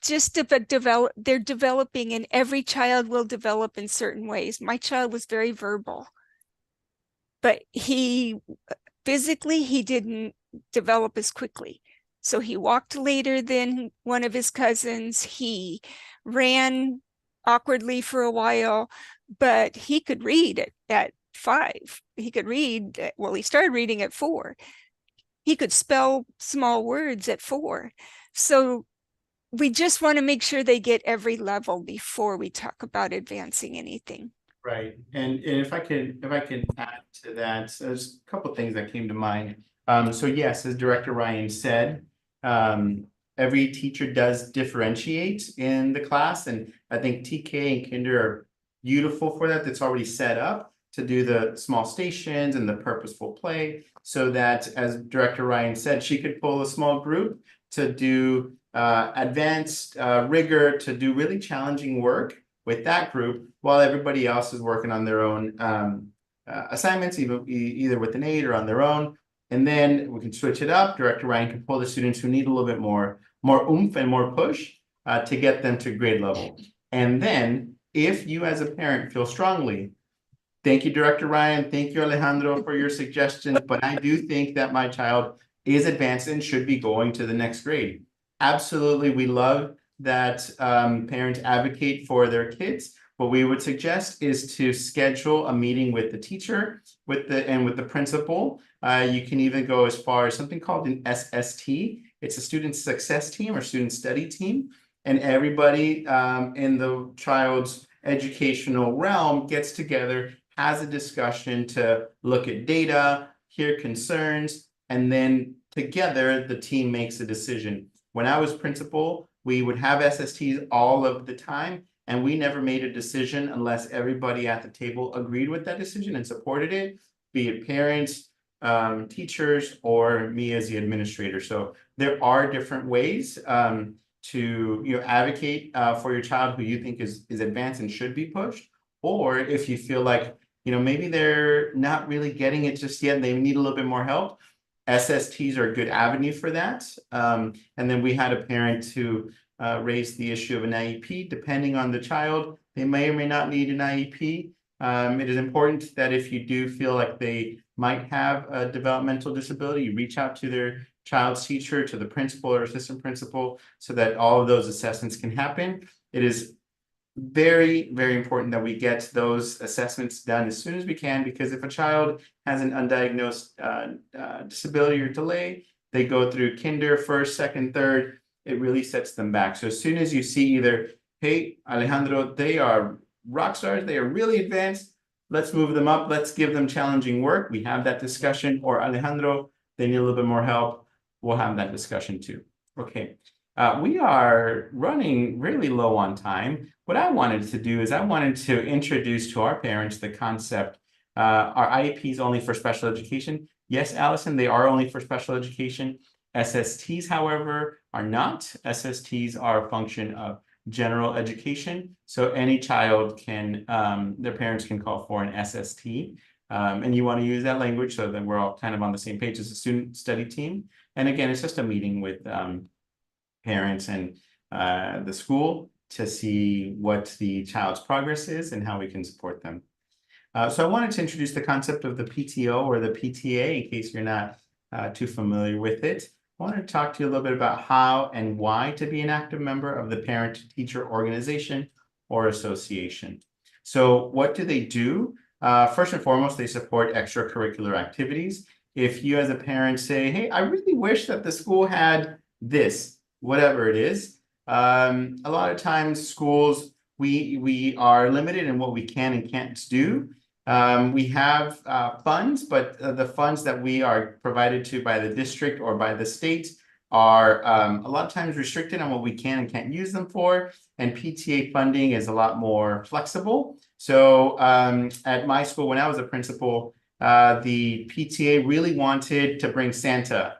just they're developing, and every child will develop in certain ways. My child was very verbal, but physically he didn't develop as quickly. So he walked later than one of his cousins. He ran awkwardly for a while, but he could read at 5. He could read, well, he started reading at 4. He could spell small words at 4. So we just want to make sure they get every level before we talk about advancing anything. Right. And if I could add to that, there's a couple of things that came to mind. So yes, as Director Ryan said, every teacher does differentiate in the class, and I think TK and Kinder are beautiful for that. That's already set up to do the small stations and the purposeful play, so that, as Director Ryan said, she could pull a small group to do advanced rigor, to do really challenging work with that group, while everybody else is working on their own assignments, either with an aide or on their own. And then we can switch it up. Director Ryan can pull the students who need a little bit more oomph and more push to get them to grade level. And then if you as a parent feel strongly Thank you, Director Ryan. Thank you, Alejandro, for your suggestions. But I do think that my child is advanced and should be going to the next grade. Absolutely, we love that parents advocate for their kids. What we would suggest is to schedule a meeting with the teacher, with the principal. You can even go as far as something called an SST. It's a student success team or student study team, and everybody in the child's educational realm gets together, has a discussion to look at data, hear concerns, and then together the team makes a decision. When I was principal, we would have SSTs all of the time, and we never made a decision unless everybody at the table agreed with that decision and supported it, be it parents, teachers, or me as the administrator. So there are different ways to advocate for your child who you think is advanced and should be pushed, or if you feel like maybe they're not really getting it just yet and they need a little bit more help, SSTs are a good avenue for that. And then we had a parent who raised the issue of an IEP. Depending on the child, they may or may not need an IEP. It is important that if you do feel like they might have a developmental disability, you reach out to their child's teacher, to the principal or assistant principal, so that all of those assessments can happen. It is very, very important that we get those assessments done as soon as we can, because if a child has an undiagnosed disability or delay, they go through kinder, first, second, third, it really sets them back. So as soon as you see either, hey, Alejandro, they are rock stars, they are really advanced, let's move them up, let's give them challenging work, we have that discussion, or Alejandro, they need a little bit more help, we'll have that discussion too. Okay. We are running really low on time. What I wanted to do is I wanted to introduce to our parents the concept. Are IEPs only for special education? Yes, Allison, they are only for special education. SSTs, however, are not. SSTs are a function of general education. So any child can, their parents can call for an SST. And you want to use that language so that we're all kind of on the same page as a student study team. And again, it's just a meeting with parents and the school to see what the child's progress is and how we can support them. So I wanted to introduce the concept of the PTO or the PTA in case you're not too familiar with it. I wanted to talk to you a little bit about how and why to be an active member of the parent-teacher organization or association. So what do they do? First and foremost, they support extracurricular activities. If you as a parent say, hey, I really wish that the school had this, whatever it is. A lot of times schools, we are limited in what we can and can't do. We have funds, but the funds that we are provided to by the district or by the state are a lot of times restricted on what we can and can't use them for. And PTA funding is a lot more flexible. So at my school, when I was a principal, the PTA really wanted to bring Santa.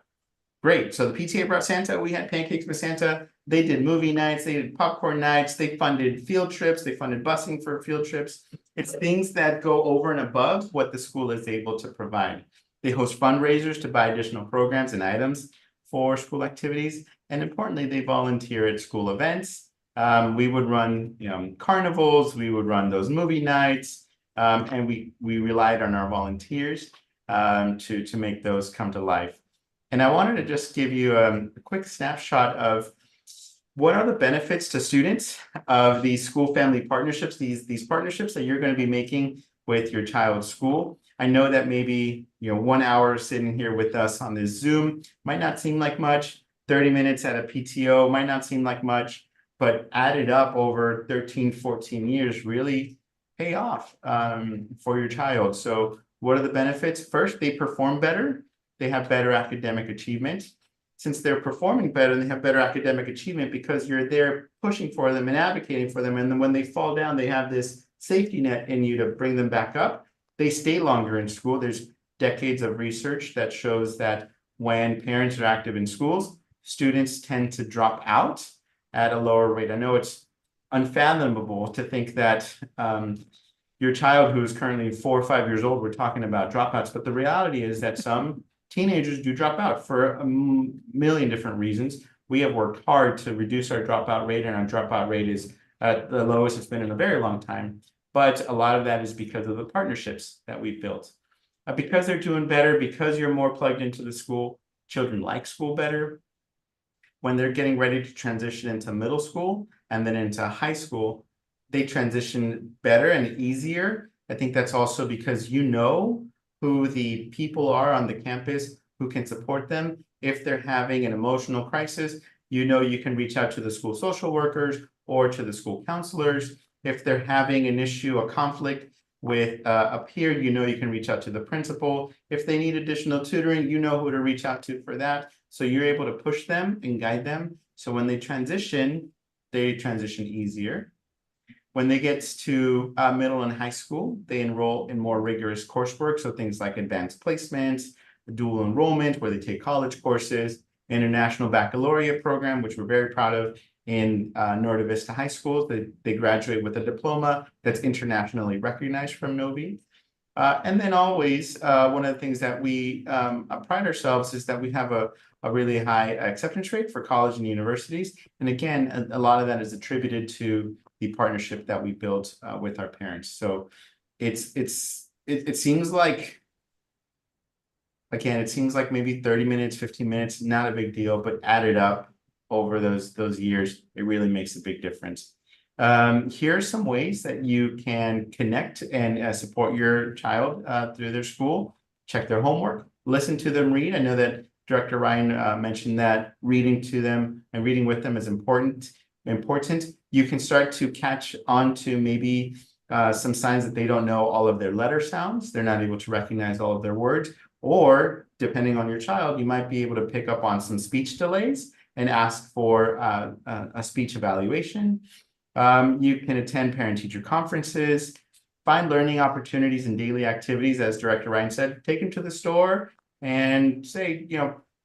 Great. So the PTA brought Santa. We had pancakes with Santa. They did movie nights. They did popcorn nights. They funded field trips. They funded busing for field trips. It's things that go over and above what the school is able to provide. They host fundraisers to buy additional programs and items for school activities. And importantly, they volunteer at school events. We would run carnivals. We would run those movie nights. And we relied on our volunteers to make those come to life. And I wanted to just give you a quick snapshot of what are the benefits to students of these school family partnerships, these partnerships that you're going to be making with your child's school. I know that maybe 1 hour sitting here with us on this Zoom might not seem like much. 30 minutes at a PTO might not seem like much, but added up over 13, 14 years really pay off for your child. So what are the benefits? First, they perform better. They have better academic achievement. Since they're performing better, they have better academic achievement because you're there pushing for them and advocating for them. And then when they fall down, they have this safety net in you to bring them back up. They stay longer in school. There's decades of research that shows that when parents are active in schools, students tend to drop out at a lower rate. I know it's unfathomable to think that your child who is currently 4 or 5 years old, we're talking about dropouts, but the reality is that some teenagers do drop out for a million different reasons. We have worked hard to reduce our dropout rate, and our dropout rate is at the lowest it's been in a very long time. but a lot of that is because of the partnerships that we've built. Because they're doing better, because you're more plugged into the school, children like school better. When they're getting ready to transition into middle school and then into high school, they transition better and easier. I think that's also because you know who the people are on the campus who can support them. If they're having an emotional crisis, you know you can reach out to the school social workers or to the school counselors. If they're having an issue, a conflict with a peer, you know you can reach out to the principal. If they need additional tutoring, you know who to reach out to for that. So you're able to push them and guide them. So when they transition easier. When they get to middle and high school, they enroll in more rigorous coursework. So things like advanced placements, dual enrollment, where they take college courses, international baccalaureate program, which we're very proud of in Norte Vista High School. They graduate with a diploma that's internationally recognized from Novi. And then always, one of the things that we pride ourselves is that we have a really high acceptance rate for college and universities. And again, a lot of that is attributed to the partnership that we built with our parents. So it seems like, again, it seems like maybe 30 minutes, 15 minutes, not a big deal, but added up over those years, it really makes a big difference. Here are some ways that you can connect and support your child through their school. Check their homework, listen to them read. I know that Director Ryan mentioned that reading to them and reading with them is important. You can start to catch on to maybe some signs that they don't know all of their letter sounds. They're not able to recognize all of their words. Or depending on your child, you might be able to pick up on some speech delays and ask for a speech evaluation. You can attend parent-teacher conferences, find learning opportunities and daily activities, as Director Ryan said. Take them to the store and say,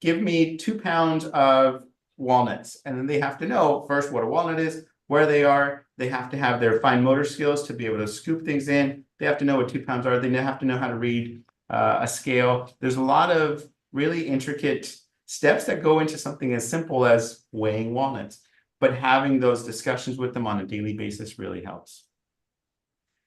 give me 2 pounds of walnuts. And then they have to know first what a walnut is, where they are. They have to have their fine motor skills to be able to scoop things in. They have to know what 2 pounds are. They have to know how to read a scale. There's a lot of really intricate steps that go into something as simple as weighing walnuts. But having those discussions with them on a daily basis really helps.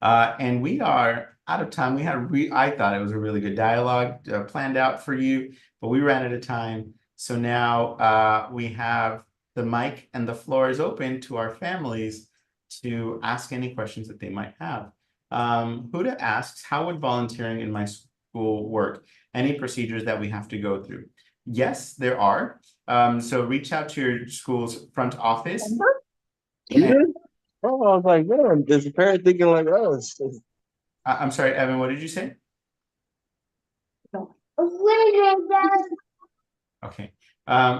And we are out of time. We had I thought it was a really good dialogue planned out for you, but we ran out of time. So now we have the mic and the floor is open to our families to ask any questions that they might have. Huda asks, how would volunteering in my school work? Any procedures that we have to go through? Yes, there are. So reach out to your school's front office. Oh, I was like, man, there's a parent thinking like, oh, I'm sorry, Evan, what did you say? Okay.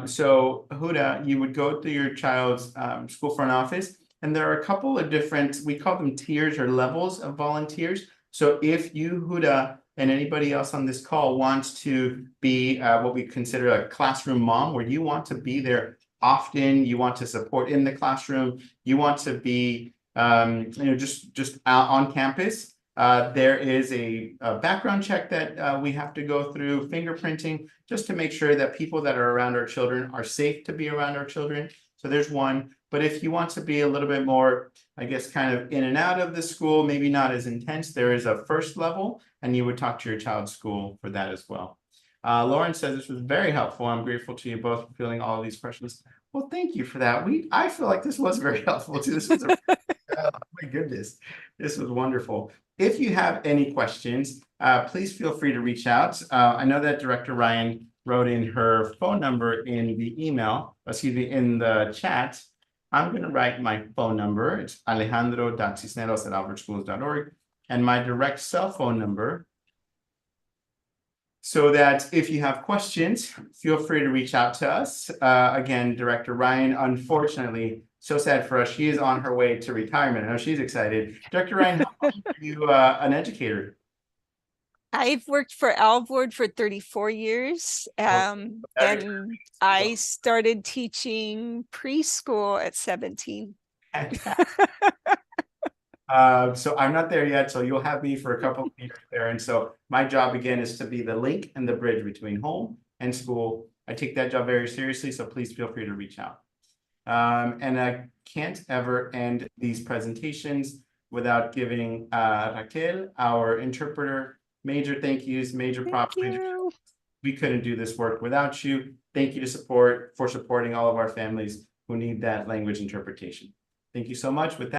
So Huda, you would go through your child's school front office, and there are a couple of different, we call them tiers or levels of volunteers. So if you, Huda, and anybody else on this call wants to be what we consider a classroom mom, where you want to be there often, you want to support in the classroom, you want to be just out on campus, there is a background check that we have to go through, fingerprinting, just to make sure that people that are around our children are safe to be around our children. So there's one. But if you want to be a little bit more, I guess, kind of in and out of the school, maybe not as intense, there is a first level, and you would talk to your child's school for that as well. Lauren says this was very helpful. I'm grateful to you both for filling all of these questions. Well, thank you for that. I feel like this was very helpful too. This was oh my goodness, this was wonderful. If you have any questions, please feel free to reach out. I know that Director Ryan wrote in her phone number in the email, in the chat. I'm going to write my phone number. It's alejandro.cisneros@albertschools.org, and my direct cell phone number, so that if you have questions, feel free to reach out to us. Again, Director Ryan, unfortunately, so sad for us, she is on her way to retirement. I know she's excited. Director Ryan, how long are you an educator? I've worked for Alvord for 34 years, and I started teaching preschool at 17. So I'm not there yet, so you'll have me for a couple of years there. And so my job, again, is to be the link and the bridge between home and school. I take that job very seriously, so please feel free to reach out. And I can't ever end these presentations without giving Raquel, our interpreter, major thank yous, major props. We couldn't do this work without you. Thank you for supporting all of our families who need that language interpretation. Thank you so much. With that.